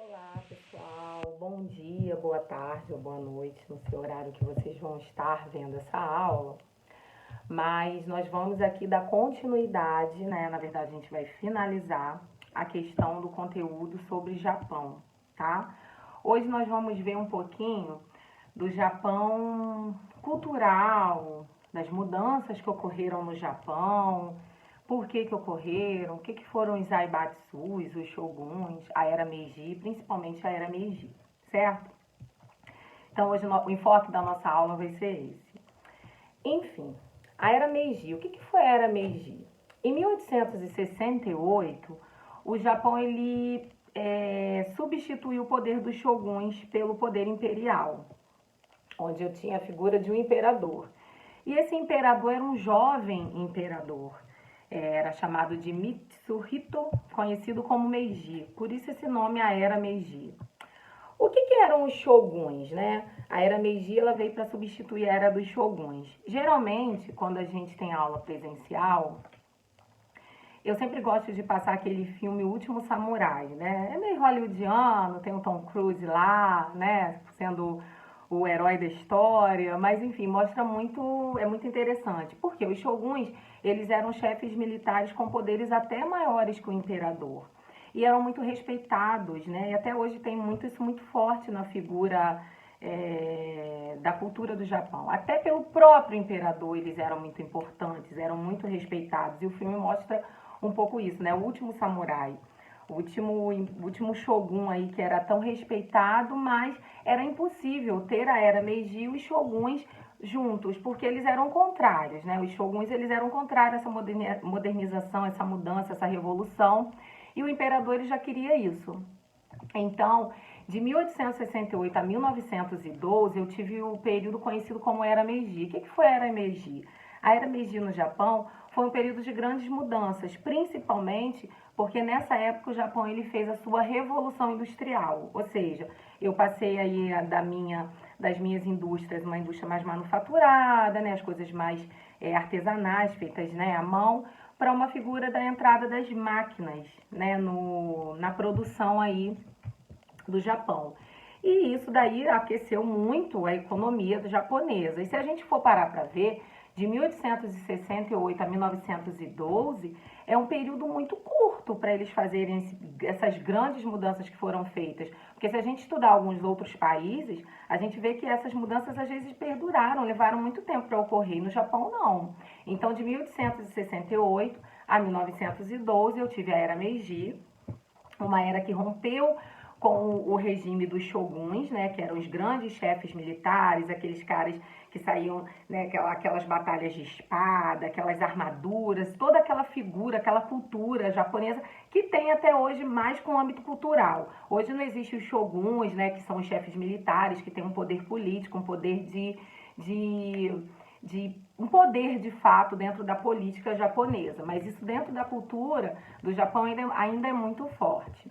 Olá, pessoal. Bom dia, boa tarde ou boa noite, no seu horário que vocês vão estar vendo essa aula. Mas nós vamos aqui dar continuidade, né? Na verdade, a gente vai finalizar a questão do conteúdo sobre Japão, tá? Hoje nós vamos ver um pouquinho do Japão cultural, das mudanças que ocorreram no Japão, por que ocorreram, o que foram os Zaibatsus, os Shoguns, a Era Meiji, principalmente a Era Meiji, certo? Então hoje o enfoque da nossa aula vai ser esse. Enfim, a Era Meiji, o que foi a Era Meiji? Em 1868, o Japão ele substituiu o poder dos shoguns pelo poder imperial, onde eu tinha a figura de um imperador. E esse imperador era um jovem imperador, era chamado de Mitsuhito, conhecido como Meiji, por isso esse nome, a Era Meiji. O que eram os shoguns, né? A Era Meiji ela veio para substituir a Era dos shoguns. Geralmente, quando a gente tem aula presencial, eu sempre gosto de passar aquele filme O Último Samurai, né? É meio hollywoodiano, tem o Tom Cruise lá, né? Sendo o herói da história, mas enfim, mostra muito, é muito interessante. Porque os shoguns, eles eram chefes militares com poderes até maiores que o imperador. E eram muito respeitados, né? E até hoje tem isso muito forte na figura da cultura do Japão. Até pelo próprio imperador eles eram muito importantes, eram muito respeitados. E o filme mostra um pouco isso, né? O Último Samurai. O último shogun aí que era tão respeitado, mas era impossível ter a Era Meiji e os shoguns juntos, porque eles eram contrários, né? Os shoguns eles eram contrários a essa modernização, essa mudança, essa revolução, e o imperador ele já queria isso. Então, de 1868 a 1912, eu tive o período conhecido como Era Meiji. O que foi a Era Meiji? A Era Meiji no Japão foi um período de grandes mudanças, principalmente porque nessa época o Japão ele fez a sua revolução industrial, ou seja, eu passei aí das minhas indústrias, uma indústria mais manufaturada, né, as coisas mais artesanais, feitas, né, à mão, para uma figura da entrada das máquinas, né, na produção aí do Japão. E isso daí aqueceu muito a economia japonesa. E se a gente for parar para ver, de 1868 a 1912 é um período muito curto para eles fazerem essas grandes mudanças que foram feitas. Porque se a gente estudar alguns outros países, a gente vê que essas mudanças às vezes perduraram, levaram muito tempo para ocorrer. E no Japão, não. Então, de 1868 a 1912, eu tive a Era Meiji, uma era que rompeu com o regime dos shoguns, né, que eram os grandes chefes militares, aqueles caras que saíam, né, aquelas batalhas de espada, aquelas armaduras, toda aquela figura, aquela cultura japonesa que tem até hoje mais com o âmbito cultural. Hoje não existe os shoguns, né, que são os chefes militares, que têm um poder político, um poder um poder de fato dentro da política japonesa, mas isso dentro da cultura do Japão ainda é muito forte.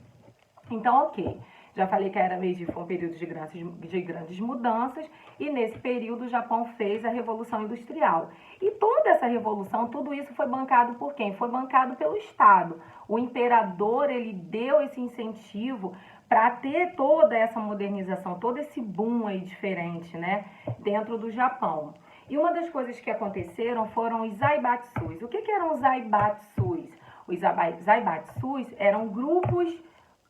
Então, ok, já falei que a Era Meiji foi um período de grandes mudanças e nesse período o Japão fez a Revolução Industrial. E toda essa revolução, tudo isso foi bancado por quem? Foi bancado pelo Estado. O imperador, ele deu esse incentivo para ter toda essa modernização, todo esse boom aí diferente, né, dentro do Japão. E uma das coisas que aconteceram foram os Zaibatsus. O que eram os Zaibatsus? Os Zaibatsus eram grupos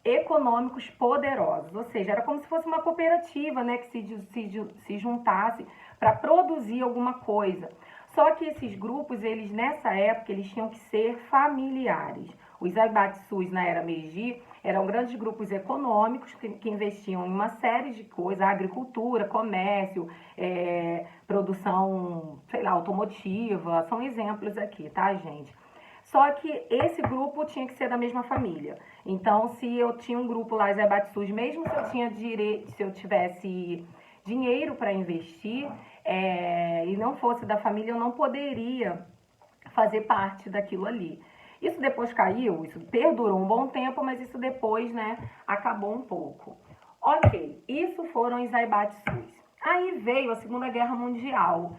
econômicos poderosos, ou seja, era como se fosse uma cooperativa, né, que se juntasse para produzir alguma coisa. Só que esses grupos, eles nessa época, eles tinham que ser familiares. Os Zaibatsus na Era Meiji eram grandes grupos econômicos que investiam em uma série de coisas, agricultura, comércio, produção, sei lá, automotiva, são exemplos aqui, tá, gente? Só que esse grupo tinha que ser da mesma família. Então, se eu tinha um grupo lá, Zaibatsus, mesmo se eu tivesse dinheiro para investir e não fosse da família, eu não poderia fazer parte daquilo ali. Isso depois caiu, isso perdurou um bom tempo, mas isso depois, né, acabou um pouco. Ok, isso foram os Zaibatsus. Aí veio a Segunda Guerra Mundial.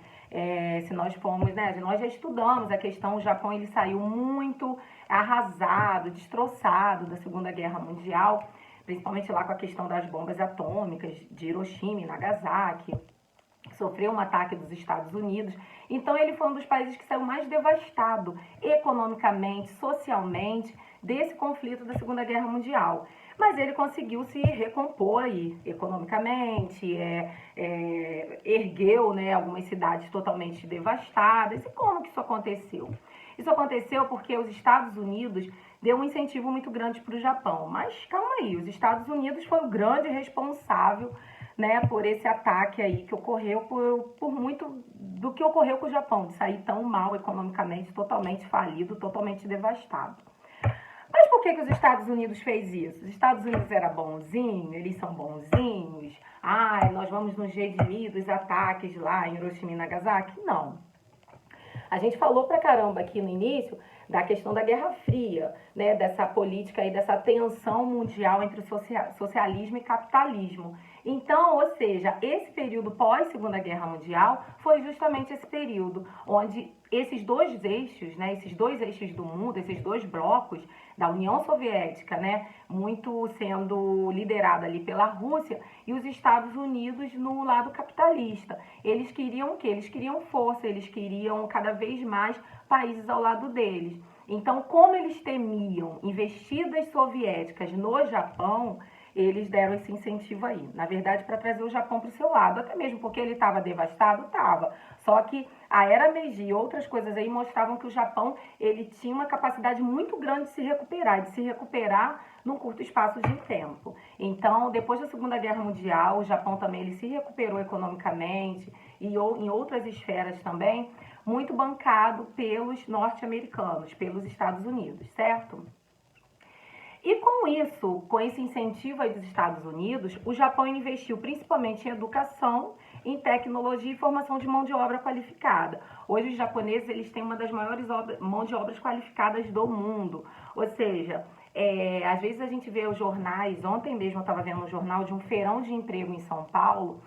Se nós formos, né, nós já estudamos a questão, o Japão ele saiu muito arrasado, destroçado da Segunda Guerra Mundial, principalmente lá com a questão das bombas atômicas de Hiroshima e Nagasaki, sofreu um ataque dos Estados Unidos. Então ele foi um dos países que saiu mais devastado economicamente, socialmente, desse conflito da Segunda Guerra Mundial. Mas ele conseguiu se recompor aí, economicamente, ergueu, né, algumas cidades totalmente devastadas. E como que isso aconteceu? Isso aconteceu porque os Estados Unidos deu um incentivo muito grande para o Japão. Mas calma aí, os Estados Unidos foi o grande responsável, né, por esse ataque aí que ocorreu por muito do que ocorreu com o Japão, de sair tão mal economicamente, totalmente falido, totalmente devastado. Mas por que os Estados Unidos fez isso? Os Estados Unidos era bonzinho, eles são bonzinhos, nós vamos nos redimir dos ataques lá em Hiroshima e Nagasaki? Não. A gente falou pra caramba aqui no início da questão da Guerra Fria, né, dessa política aí, dessa tensão mundial entre socialismo e capitalismo. Então, ou seja, esse período pós-Segunda Guerra Mundial foi justamente esse período onde esses dois eixos, né, esses dois eixos do mundo, esses dois blocos da União Soviética, né, muito sendo liderada ali pela Rússia, e os Estados Unidos no lado capitalista. Eles queriam o quê? Eles queriam força, eles queriam cada vez mais países ao lado deles. Então, como eles temiam investidas soviéticas no Japão, eles deram esse incentivo aí, na verdade, para trazer o Japão para o seu lado, até mesmo porque ele estava devastado, estava. Só que a era Meiji e outras coisas aí mostravam que o Japão ele tinha uma capacidade muito grande de se recuperar num curto espaço de tempo. Então, depois da Segunda Guerra Mundial, o Japão também ele se recuperou economicamente e em outras esferas também, muito bancado pelos norte-americanos, pelos Estados Unidos, certo? E com isso, com esse incentivo aí dos Estados Unidos, o Japão investiu principalmente em educação, em tecnologia e formação de mão de obra qualificada. Hoje os japoneses eles têm uma das maiores mãos de obras qualificadas do mundo. Ou seja, às vezes a gente vê os jornais, ontem mesmo eu estava vendo um jornal de um feirão de emprego em São Paulo,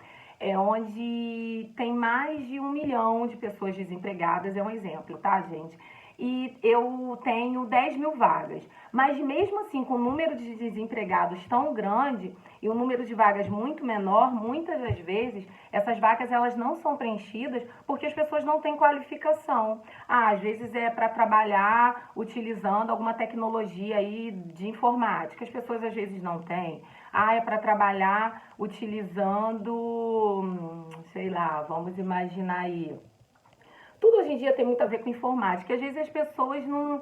onde tem mais de 1 milhão de pessoas desempregadas, é um exemplo, tá, gente? E eu tenho 10 mil vagas. Mas mesmo assim, com o número de desempregados tão grande e o número de vagas muito menor, muitas das vezes, essas vagas elas não são preenchidas porque as pessoas não têm qualificação. Às vezes é para trabalhar utilizando alguma tecnologia aí de informática, as pessoas às vezes não têm. É para trabalhar utilizando, sei lá, vamos imaginar aí. Tudo hoje em dia tem muito a ver com informática. Às vezes as pessoas não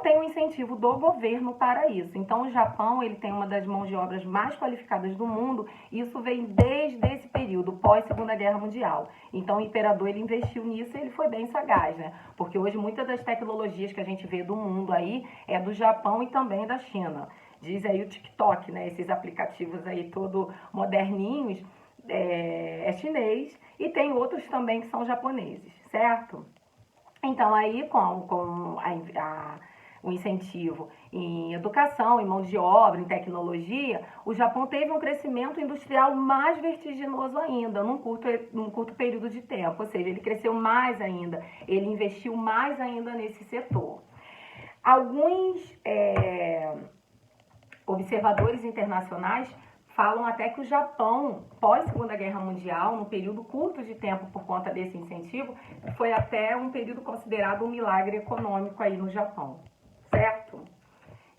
tem um incentivo do governo para isso. Então, o Japão ele tem uma das mãos de obras mais qualificadas do mundo. E isso vem desde esse período, pós-Segunda Guerra Mundial. Então, o imperador ele investiu nisso e ele foi bem sagaz, né? Porque hoje muitas das tecnologias que a gente vê do mundo aí é do Japão e também da China. Diz aí o TikTok, né? Esses aplicativos aí todo moderninhos, é chinês. E tem outros também que são japoneses, certo? Então, aí, com o incentivo em educação, em mão de obra, em tecnologia, o Japão teve um crescimento industrial mais vertiginoso ainda, num curto período de tempo. Ou seja, ele cresceu mais ainda, ele investiu mais ainda nesse setor. Alguns observadores internacionais falam até que o Japão, pós-Segunda Guerra Mundial, num período curto de tempo por conta desse incentivo, foi até um período considerado um milagre econômico aí no Japão, certo?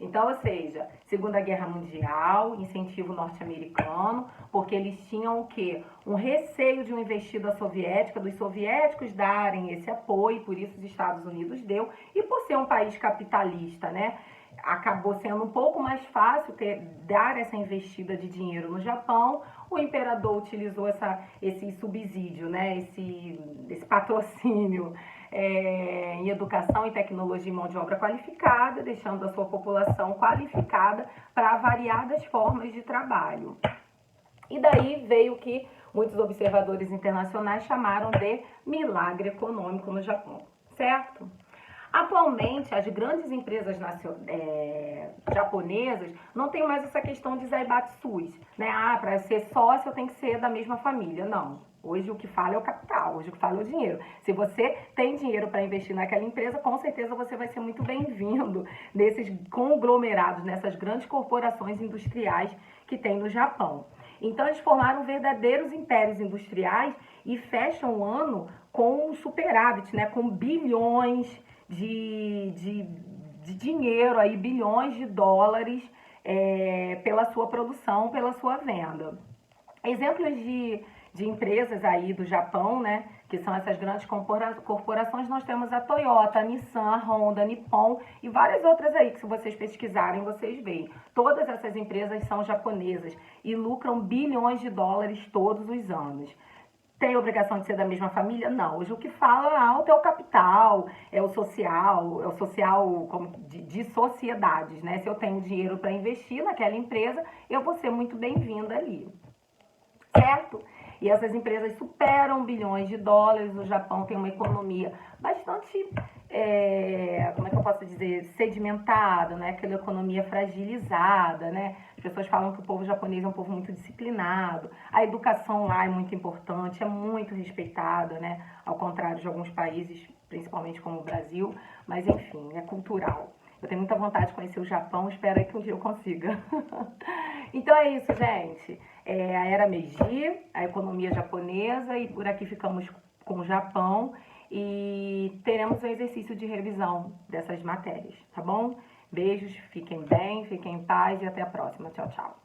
Então, ou seja, Segunda Guerra Mundial, incentivo norte-americano, porque eles tinham o quê? Um receio de uma investida soviética, dos soviéticos darem esse apoio, por isso os Estados Unidos deu, e por ser um país capitalista, né? Acabou sendo um pouco mais fácil dar essa investida de dinheiro no Japão. O imperador utilizou esse subsídio, né? esse patrocínio em educação e tecnologia e mão de obra qualificada, deixando a sua população qualificada para variadas formas de trabalho. E daí veio o que muitos observadores internacionais chamaram de milagre econômico no Japão, certo? Atualmente, as grandes empresas japonesas não tem mais essa questão de zaibatsus, né? Ah, para ser sócio eu tenho que ser da mesma família. Não. Hoje o que fala é o capital, hoje o que fala é o dinheiro. Se você tem dinheiro para investir naquela empresa, com certeza você vai ser muito bem-vindo nesses conglomerados, nessas grandes corporações industriais que tem no Japão. Então eles formaram verdadeiros impérios industriais e fecham o ano com um superávit, né? Com bilhões de dinheiro aí, bilhões de dólares pela sua produção, pela sua venda. Exemplos de empresas aí do Japão, né, que são essas grandes corporações, nós temos a Toyota, a Nissan, a Honda, a Nippon e várias outras aí que se vocês pesquisarem, vocês veem. Todas essas empresas são japonesas e lucram bilhões de dólares todos os anos. Tem obrigação de ser da mesma família? Não. Hoje o que fala alto é o capital, é o social como de sociedades, né? Se eu tenho dinheiro para investir naquela empresa, eu vou ser muito bem-vinda ali, certo? E essas empresas superam bilhões de dólares. O Japão tem uma economia bastante, como é que eu posso dizer, sedimentada, né? Aquela economia fragilizada, né? As pessoas falam que o povo japonês é um povo muito disciplinado. A educação lá é muito importante, é muito respeitada, né? Ao contrário de alguns países, principalmente como o Brasil. Mas, enfim, é cultural. Eu tenho muita vontade de conhecer o Japão, espero que um dia eu consiga. Então é isso, gente. A era Meiji, a economia japonesa, e por aqui ficamos com o Japão e teremos um exercício de revisão dessas matérias, tá bom? Beijos, fiquem bem, fiquem em paz e até a próxima. Tchau, tchau.